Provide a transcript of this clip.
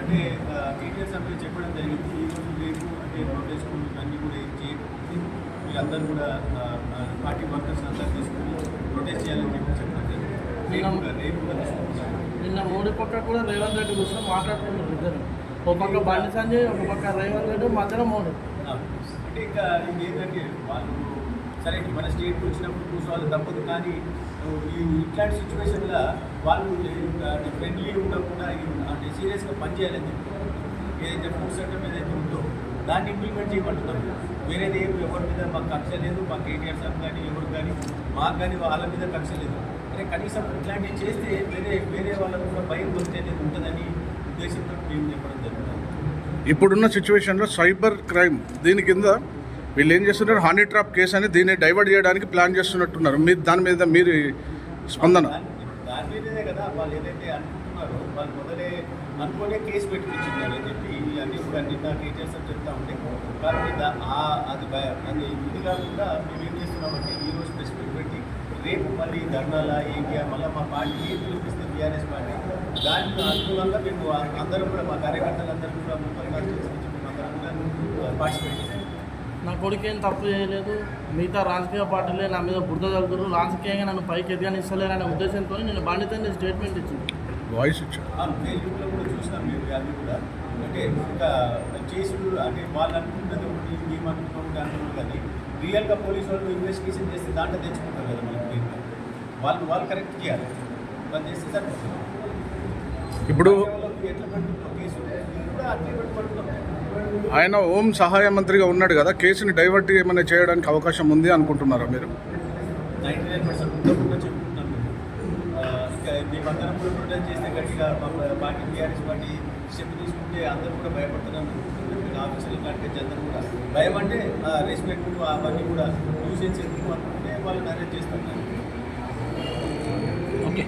అంటే కేటీఆర్ సభ్యులు చెప్పడం జరిగింది ఈరోజు రేపు అంటే ప్రొటెస్ట్ అన్నీ కూడా ఏం చేయకపోతే వీళ్ళందరూ కూడా పార్టీ వర్కర్స్ అందరూ తీసుకుని ప్రొటెస్ట్ చేయాలని చెప్పడం జరిగింది. రేపు కూడా నిన్న మోడీ పక్క కూడా రేవంత్ రెడ్డి కూర్చొని మాట్లాడుతున్నారు ఇద్దరు. ఒక పక్క బండి సంజయ్, ఒక పక్క రేవంత్ రెడ్డి, మధ్యలో మోడీ. అంటే ఇంకా ఏంటంటే వాళ్ళు సరే మన స్టేట్కి వచ్చినప్పుడు కూర్చోవాలి తప్పదు, కానీ ఇట్లాంటి సిచ్యువేషన్లో వాళ్ళు అంటే ఫ్రెండ్లీ ఉండకుండా అంటే సీరియస్గా పనిచేయాలని చెప్పి ఏదైతే ఫుడ్ చట్టం ఏదైతే ఉందో దాన్ని ఇంప్లిమెంట్ చేయమంటున్నాం. వేరేది ఏం ఎవరి మీద మాకు కక్ష లేదు, మా కేటీఆర్ సార్ కానీ ఎవరు కానీ మాకు కానీ వాళ్ళ మీద కక్ష లేదు. అంటే కనీసం ఇట్లాంటివి చేస్తే వేరే వాళ్ళకు కూడా భయం దొరికితే అనేది ఉంటుందని ఉద్దేశంతో మేము చెప్పడం జరుగుతుంది. ఇప్పుడున్న సిచ్యువేషన్లో సైబర్ క్రైమ్ దీని కింద వీళ్ళు ఏం చేస్తున్నారు, హనీ ట్రాప్ కేసు అని దీన్ని డైవర్ట్ చేయడానికి ప్లాన్ చేస్తున్నట్టున్నారు. మీరు దాని మీద మీరు స్పందన? దాని మీదనే కదా వాళ్ళు ఏదైతే అనుకుంటున్నారో వాళ్ళు మొదలే అనుకునే కేసు పెట్టించున్నారు అని చెప్పి అన్నీ కూడా నిన్న కేటీఆర్ సార్ చెప్తా ఉంటే కాబట్టి అది ఇది కాకుండా మేము ఏం చేస్తున్నామంటే ఈరోజు ప్రెస్ మీట్ పెట్టి రేపు మళ్ళీ ధర్నాల ఏరియా మళ్ళీ మా పార్టీ ఏం పిలిపిస్తే టీఆర్ఎస్ పార్టీ దానికి అనుకూలంగా మేము అందరం కూడా మా కార్యకర్తలందరూ కూడా ముప్పై కాన్స్టిట్యూన్సీ నుంచి మేము అందరం కూడా పార్టిసిపేట్ చేస్తాం. నా కొడుకు ఏం తప్పు చేయలేదు, మిగతా రాజకీయ పార్టీలే నా మీద బుద్ధ చదువుతారు, రాజకీయంగా నన్ను పైకి ఎదగనిస్తలేరు అనే ఉద్దేశంతో నేను బాధ్యతని స్టేట్మెంట్ ఇచ్చింది. వాయిస్ ఇచ్చాను ఫేస్బుక్లో కూడా చూసినాం మేము అది కూడా. అంటే ఇంకా చేసుడు అంటే వాళ్ళు అనుకుంటున్నది ఒకటి మేము అనుకుంటే అంటున్నారు, కానీ రియల్గా పోలీసు వాళ్ళు ఇన్వెస్టిగేషన్ చేస్తే దాంట్లో తెచ్చుకుంటారు కదా మనకి. వాళ్ళు కరెక్ట్ చేయాలి, వాళ్ళు చేస్తే సరిపోతుంది. ఇప్పుడు ఎట్లా పెట్టుకుంటాం కేసు కూడా అట్లే పెట్టుకుంటున్నాం. ఆయన హోం సహాయ మంత్రిగా ఉన్నాడు కదా, కేసుని డైవర్ట్ ఏమైనా చేయడానికి అవకాశం ఉంది అనుకుంటున్నారా మీరు? 99% ఉండకుండా చెప్పుకుంటున్నాం. ఇంకా మేమందరం కూడా ప్రొటెస్ట్ చేస్తే గట్టిగా పార్టీ టీఆర్ఎస్ పార్టీ స్టెప్ తీసుకుంటే అందరూ కూడా భయపడుతున్నాం. ఆఫీసర్లు కంటే అందరూ కూడా భయం అంటే రెస్పెక్ట్ అవన్నీ కూడా న్యూసెన్స్ ఎందుకు అనుకుంటే వాళ్ళని అరెస్ట్ చేస్తున్నారు. ఓకే.